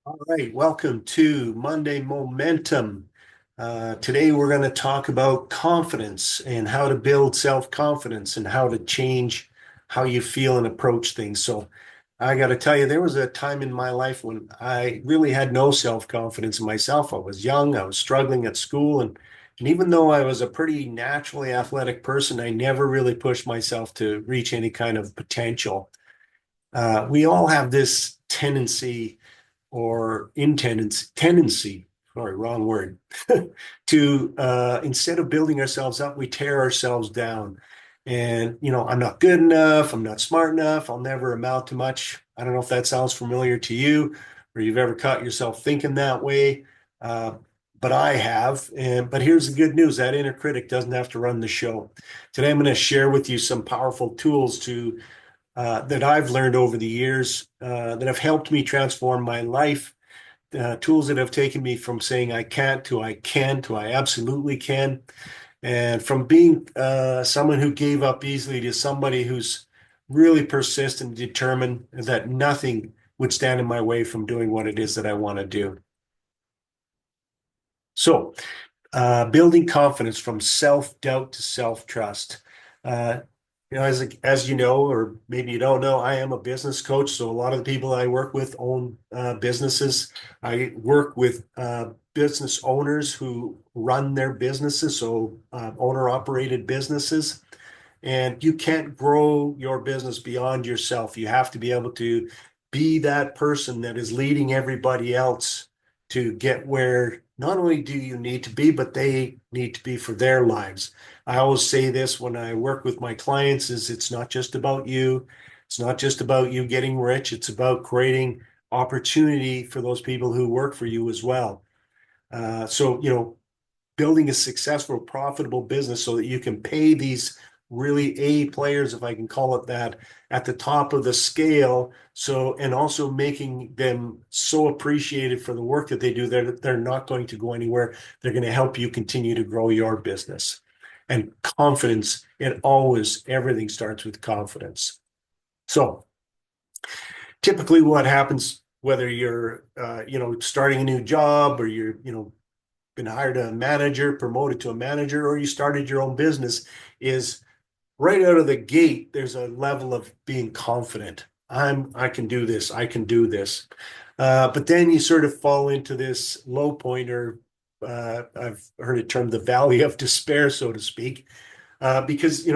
All right, welcome to Monday Momentum. Today we're going to talk about confidence and how to build self-confidence and how to change how you feel and approach things. So I got to tell you, there was a time in my life when I really had no self-confidence in myself. I was young, I was struggling at school, and even though I was a pretty naturally athletic person, I never really pushed myself to reach any kind of potential. We all have this tendency or in tendency, sorry, wrong word, to instead of building ourselves up, we tear ourselves down. And, I'm not good enough. I'm not smart enough. I'll never amount to much. I don't know if that sounds familiar to you or you've ever caught yourself thinking that way. Uh, but I have. But here's the good news, that inner critic doesn't have to run the show. Today, I'm going to share with you some powerful tools that I've learned over the years that have helped me transform my life. Tools that have taken me from saying I can't to I can to I absolutely can, and from being someone who gave up easily to somebody who's really persistent and determined that nothing would stand in my way from doing what it is that I want to do. So, building confidence from self-doubt to self-trust. Uh, as you know, or maybe you don't know, I am a business coach. So a lot of the people I work with own businesses. I work with business owners who run their businesses, so owner-operated businesses. And you can't grow your business beyond yourself. You have to be able to be that person that is leading everybody else to get where not only do you need to be, but they need to be for their lives. I always say this when I work with my clients is it's not just about you. It's not just about you getting rich. It's about creating opportunity for those people who work for you as well. So, building a successful, profitable business so that you can pay these really A players, if I can call it that, at the top of the scale. So, and also making them so appreciated for the work that they do, they're not going to go anywhere. They're going to help you continue to grow your business. And confidence, everything starts with confidence. So typically what happens, whether you're, starting a new job or you're, been hired a manager, promoted to a manager, or you started your own business, is right out of the gate, there's a level of being confident. I can do this. I can do this. But then you sort of fall into this low point, or I've heard it termed the valley of despair, so to speak, because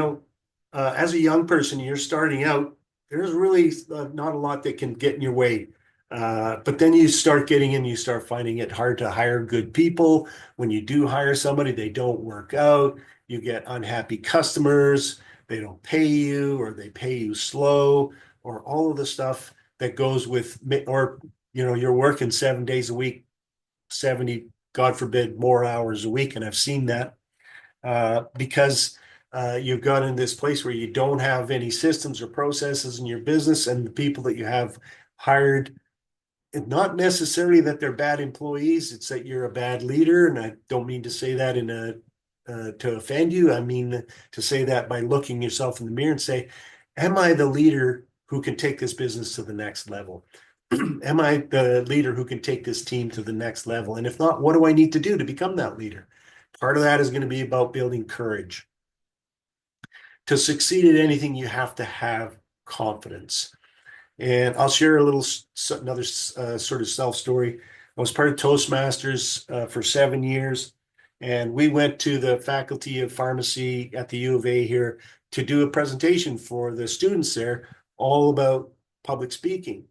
as a young person, you're starting out. There's really not a lot that can get in your way. But then you start getting in, you start finding it hard to hire good people. When you do hire somebody, they don't work out. You get unhappy customers. They don't pay you, or they pay you slow, or all of the stuff that goes with, or you're working 7 days a week, 70, God forbid, more hours a week. And I've seen that because you've got in this place where you don't have any systems or processes in your business, and the people that you have hired, not necessarily that they're bad employees, it's that you're a bad leader. And I don't mean to say that in a to offend you. I mean to say that by looking yourself in the mirror and say, am I the leader who can take this business to the next level? Am I the leader who can take this team to the next level? And if not, what do I need to do to become that leader? Part of that is going to be about building courage. To succeed at anything, you have to have confidence. And I'll share a little another sort of self story. I was part of Toastmasters for 7 years, and we went to the Faculty of Pharmacy at the U of A here to do a presentation for the students there, all about public speaking.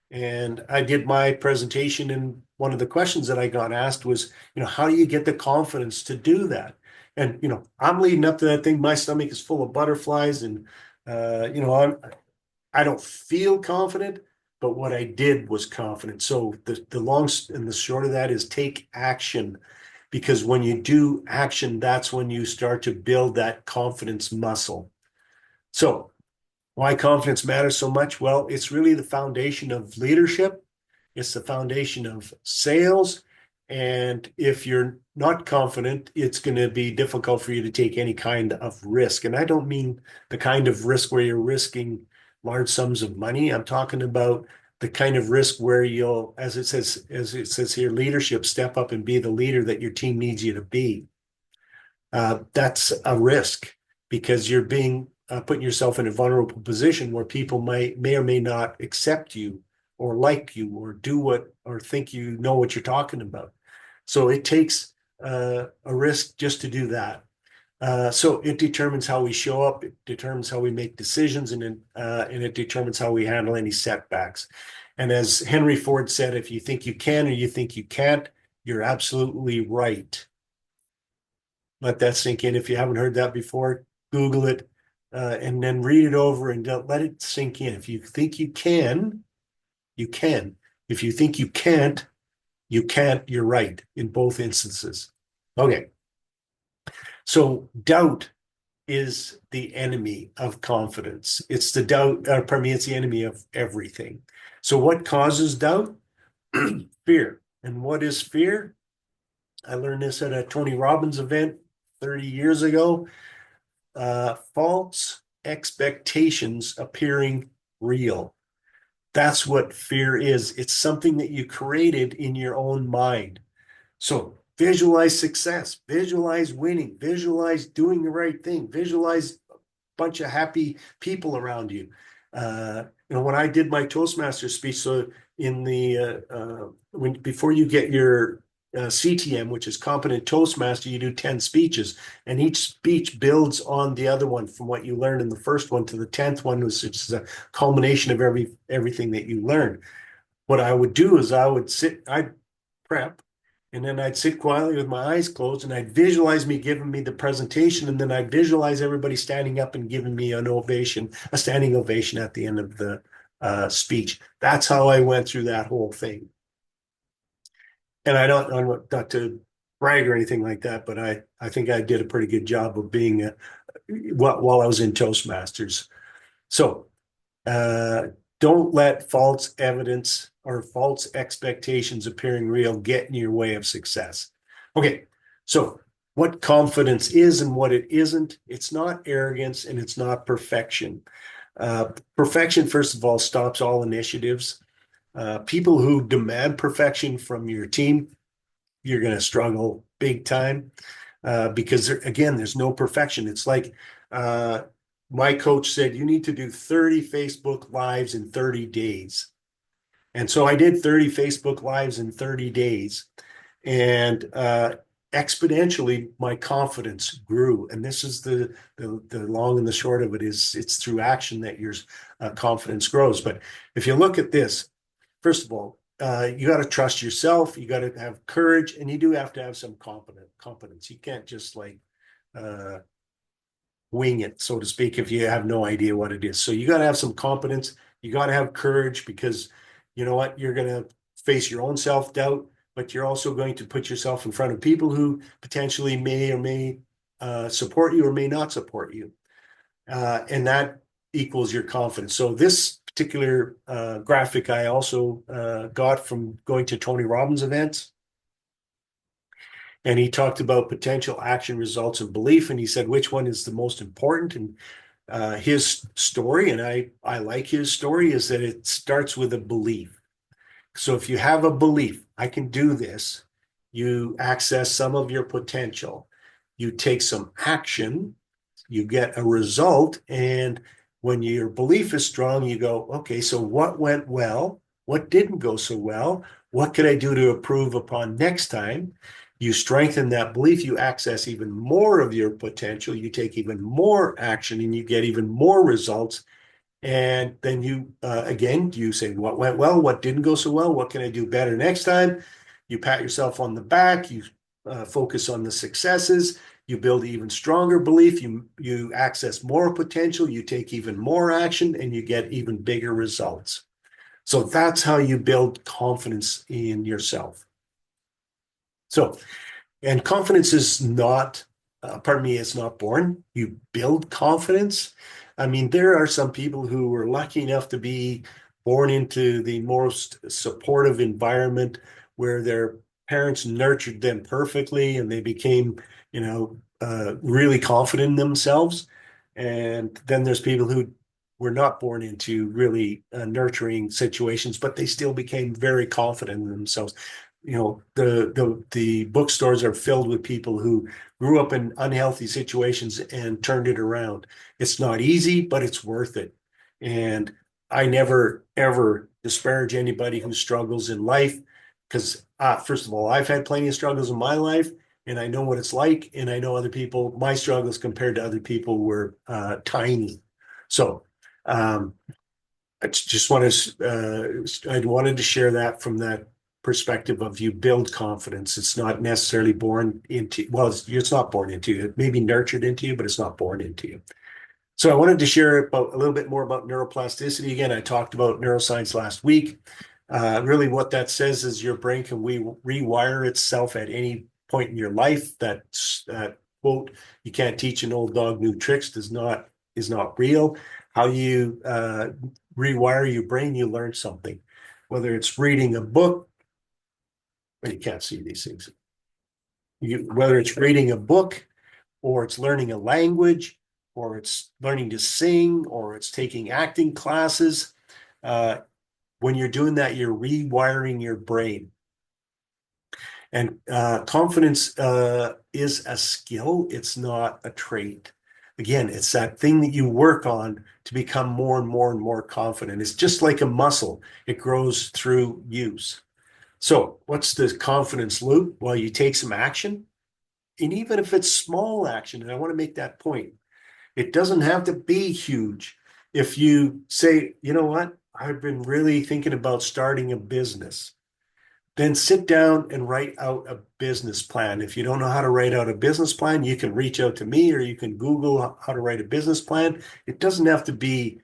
And I did my presentation, and one of the questions that I got asked was, how do you get the confidence to do that? And I'm leading up to that thing. My stomach is full of butterflies, and I don't feel confident, but what I did was confident. So the long and the short of that is take action, because when you do action, that's when you start to build that confidence muscle. So why confidence matters so much? Well, it's really the foundation of leadership. It's the foundation of sales. And if you're not confident, it's going to be difficult for you to take any kind of risk. And I don't mean the kind of risk where you're risking large sums of money. I'm talking about the kind of risk where you'll, as it says here, leadership, step up and be the leader that your team needs you to be. That's a risk because you're being putting yourself in a vulnerable position where people may or may not accept you or like you or do what or think you know what you're talking about. So it takes a risk just to do that. So it determines how we show up, it determines how we make decisions, and it determines how we handle any setbacks. And as Henry Ford said, if you think you can or you think you can't, you're absolutely right. Let that sink in. If you haven't heard that before, Google it and then read it over and let it sink in. If you think you can, you can. If you think you can't, you can't. You're right in both instances. Okay. So doubt is the enemy of confidence. It's the doubt, pardon me, it's the enemy of everything. So what causes doubt? Fear. And what is fear? I learned this at a Tony Robbins event 30 years ago. False expectations appearing real. That's what fear is. It's something that you created in your own mind. So visualize success, visualize winning, visualize doing the right thing, visualize a bunch of happy people around you. When I did my Toastmaster speech, so in the before you get your CTM, which is competent Toastmaster, you do 10 speeches, and each speech builds on the other one from what you learned in the first one to the 10th one, which is a culmination of everything that you learned. What I would do is I'd prep, and then I'd sit quietly with my eyes closed and I'd visualize me giving me the presentation. And then I'd visualize everybody standing up and giving me a standing ovation at the end of the speech. That's how I went through that whole thing. And I'm not to brag or anything like that, but I think I did a pretty good job of being while I was in Toastmasters. So uh, don't let false evidence or false expectations appearing real get in your way of success. Okay, so what confidence is and what it isn't, it's not arrogance and it's not perfection. Perfection, first of all, stops all initiatives. People who demand perfection from your team, you're going to struggle big time because again, there's no perfection. It's like my coach said, you need to do 30 Facebook Lives in 30 days. And so I did 30 Facebook Lives in 30 days. And exponentially, my confidence grew. And this is the long and the short of it is it's through action that your confidence grows. But if you look at this, first of all, you got to trust yourself. You got to have courage, and you do have to have some competence. You can't just like wing it, so to speak, if you have no idea what it is. So you got to have some competence. You got to have courage because you know what? You're going to face your own self-doubt, but you're also going to put yourself in front of people who potentially may or may support you or may not support you. And that equals your confidence. So this particular graphic I also got from going to Tony Robbins events. And he talked about potential action, results, and belief. And he said, which one is the most important? And his story, and I like his story, is that it starts with a belief. So if you have a belief, I can do this, you access some of your potential, you take some action, you get a result. And when your belief is strong, you go, okay, so what went well? What didn't go so well? What could I do to improve upon next time? You strengthen that belief, you access even more of your potential, you take even more action, and you get even more results. And then you, again, you say, what went well? What didn't go so well? What can I do better next time? You pat yourself on the back, you focus on the successes, you build even stronger belief, you access more potential, you take even more action, and you get even bigger results. So that's how you build confidence in yourself. So, and confidence is not, pardon me, it's not born. You build confidence. I mean, there are some people who were lucky enough to be born into the most supportive environment where their parents nurtured them perfectly and they became, really confident in themselves. And then there's people who were not born into really nurturing situations, but they still became very confident in themselves. The bookstores are filled with people who grew up in unhealthy situations and turned it around. It's not easy, but it's worth it. And I never ever disparage anybody who struggles in life because first of all, I've had plenty of struggles in my life, and I know what it's like, and I know other people, my struggles compared to other people were tiny. So um, I wanted to share that from that perspective of you build confidence. It's not necessarily born into, well, it's not born into you. It may be nurtured into you, but it's not born into you. So I wanted to share about a little bit more about neuroplasticity. Again, I talked about neuroscience last week. Really, what that says is your brain can rewire itself at any point in your life. That quote, "You can't teach an old dog new tricks," is not real. How you rewire your brain, you learn something. Whether it's reading a book, well, you can't see these things. Whether it's reading a book, or it's learning a language, or it's learning to sing, or it's taking acting classes. Uh, when you're doing that, you're rewiring your brain. And confidence is a skill, it's not a trait. Again, it's that thing that you work on to become more and more and more confident. It's just like a muscle, it grows through use. So, what's the confidence loop? Well, you take some action, and even if it's small action, and I want to make that point, it doesn't have to be huge. If you say, you know what, I've been really thinking about starting a business, then sit down and write out a business plan. If you don't know how to write out a business plan, you can reach out to me or you can Google how to write a business plan. It doesn't have to be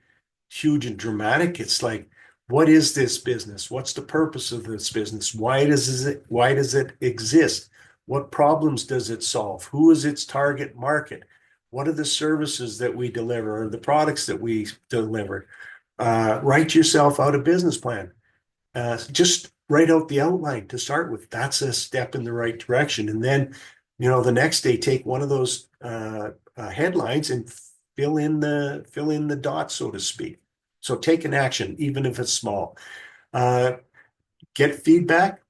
huge and dramatic. It's like, what is this business? What's the purpose of this business? Why does it exist? What problems does it solve? Who is its target market? What are the services that we deliver or the products that we deliver? Write yourself out a business plan. Just write out the outline to start with. That's a step in the right direction. And then, the next day, take one of those headlines and fill in the dots, so to speak. So take an action, even if it's small. Uh, get feedback.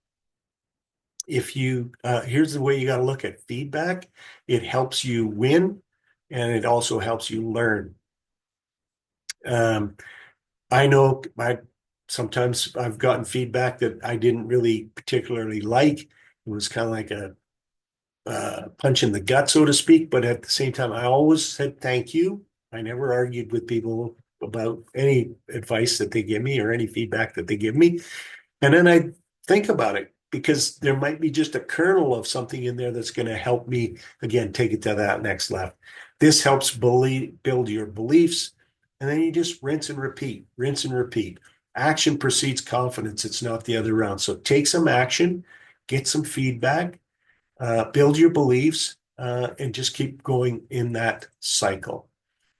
If you Here's the way you got to look at feedback. It helps you win, and it also helps you learn. Um, I know sometimes I've gotten feedback that I didn't really particularly like. It was kind of like a punch in the gut, so to speak. But at the same time, I always said thank you. I never argued with people about any advice that they give me or any feedback that they give me. And then I think about it because there might be just a kernel of something in there that's going to help me, again, take it to that next level. This helps build your beliefs. And then you just rinse and repeat, rinse and repeat. Action precedes confidence. It's not the other way around. So take some action, get some feedback, build your beliefs, and just keep going in that cycle.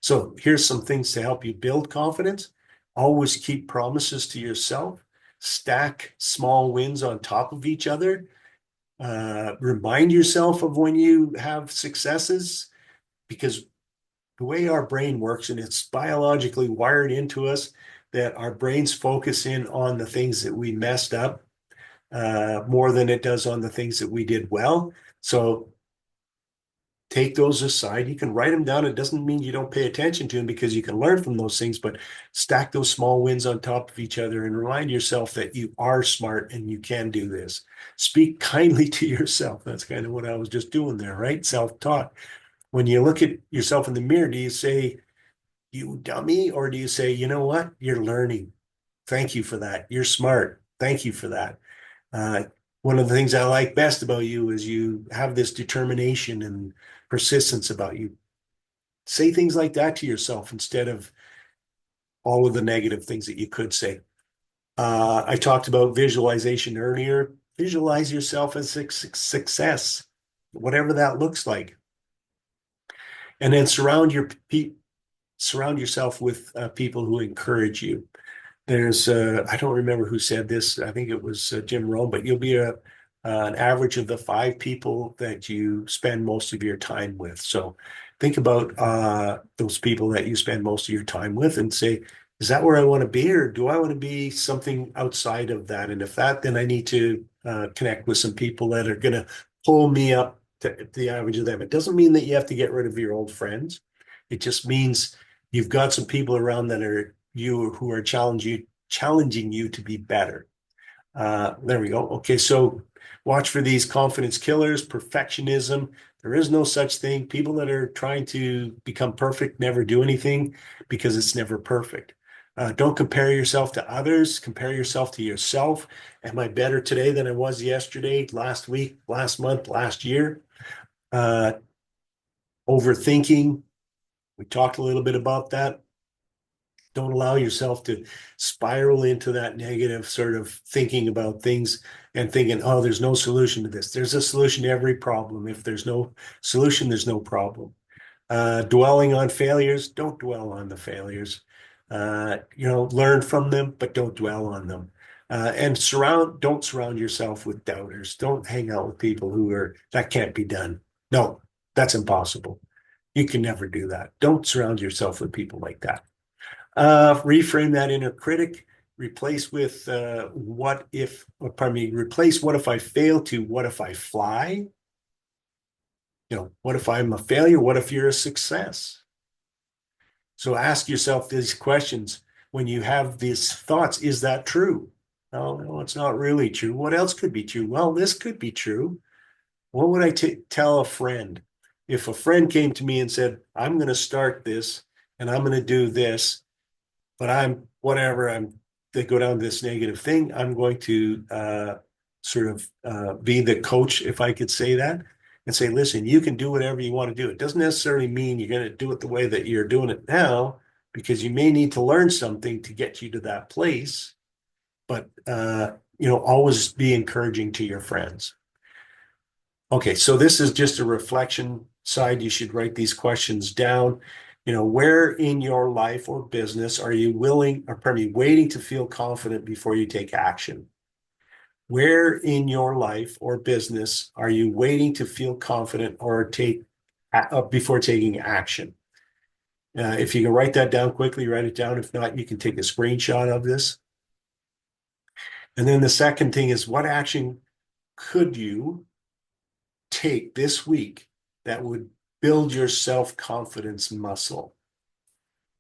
So here's some things to help you build confidence. Always keep promises to yourself. Stack small wins on top of each other. Remind yourself of when you have successes, because the way our brain works, and it's biologically wired into us, that our brains focus in on the things that we messed up more than it does on the things that we did well. So take those aside. You can write them down. It doesn't mean you don't pay attention to them because you can learn from those things, but stack those small wins on top of each other and remind yourself that you are smart and you can do this. Speak kindly to yourself. That's kind of what I was just doing there, right? Self-talk. When you look at yourself in the mirror, do you say, you dummy? Or do you say, you know what? You're learning. Thank you for that. You're smart. Thank you for that. Uh, One of the things I like best about you is you have this determination and persistence about you. Say things like that to yourself instead of all of the negative things that you could say. I talked about visualization earlier. Visualize yourself as a success, whatever that looks like, and then surround yourself with people who encourage you. There's I don't remember who said this. I think it was Jim Rome, but you'll be an average of the 5 people that you spend most of your time with. So think about those people that you spend most of your time with and say, is that where I want to be, or do I want to be something outside of that? And if that, then I need to connect with some people that are going to pull me up to the average of them. It doesn't mean that you have to get rid of your old friends. It just means you've got some people around that are you who are challenging you to be better. There we go. Okay, so watch for these confidence killers, perfectionism. There is no such thing. People that are trying to become perfect never do anything because it's never perfect. Don't compare yourself to others. Compare yourself to yourself. Am I better today than I was yesterday, last week, last month, last year? Uh, Overthinking. We talked a little bit about that. Don't allow yourself to spiral into that negative sort of thinking about things and thinking, oh, there's no solution to this. There's a solution to every problem. If there's no solution, there's no problem. Dwelling on failures, don't dwell on the failures. Learn from them, but don't dwell on them. And don't surround yourself with doubters. Don't hang out with people that can't be done. No, that's impossible. You can never do that. Don't surround yourself with people like that. Reframe that inner critic, replace with replace what if I fail to what if I fly? What if I'm a failure? What if you're a success? So ask yourself these questions when you have these thoughts. Is that true? No, it's not really true. What else could be true? Well, this could be true. What would I tell a friend? If a friend came to me and said, I'm going to start this and I'm going to do this, but I'm whatever they go down this negative thing. I'm going to sort of be the coach, if I could say that, and say, listen, you can do whatever you want to do. It doesn't necessarily mean you're going to do it the way that you're doing it now, because you may need to learn something to get you to that place. But always be encouraging to your friends. Okay, so this is just a reflection side. You should write these questions down. Where in your life or business are you waiting to feel confident before you take action? Where in your life or business are you waiting to feel confident or before taking action? If you can write that down quickly, write it down. If not, you can take a screenshot of this. And then the second thing is, what action could you take this week that would build your self-confidence muscle?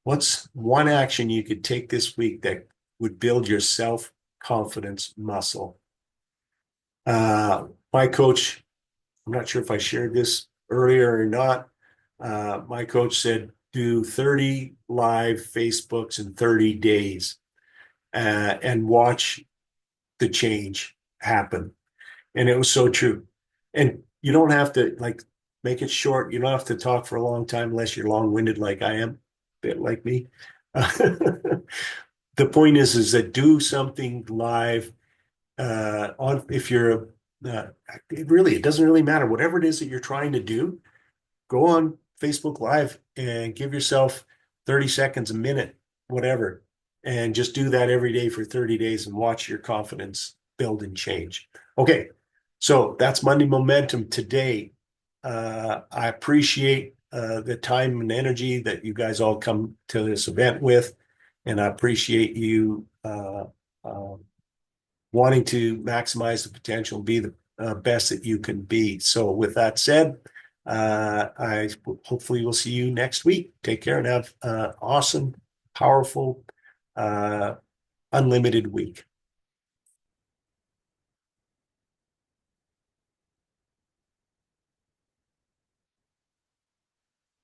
What's one action you could take this week that would build your self-confidence muscle? My coach, I'm not sure if I shared this earlier or not. My coach said, do 30 live Facebooks in 30 days and watch the change happen. And it was so true. And you don't have to make it short. You don't have to talk for a long time unless you're long-winded like I am, a bit like me. The point is that do something live if you're it doesn't really matter. Whatever it is that you're trying to do, go on Facebook Live and give yourself 30 seconds, a minute, whatever, and just do that every day for 30 days and watch your confidence build and change. Okay, so that's Monday Momentum today. I appreciate the time and energy that you guys all come to this event with, and I appreciate you wanting to maximize the potential, be the best that you can be. So with that said, I hopefully will see you next week. Take care and have an awesome, powerful, unlimited week.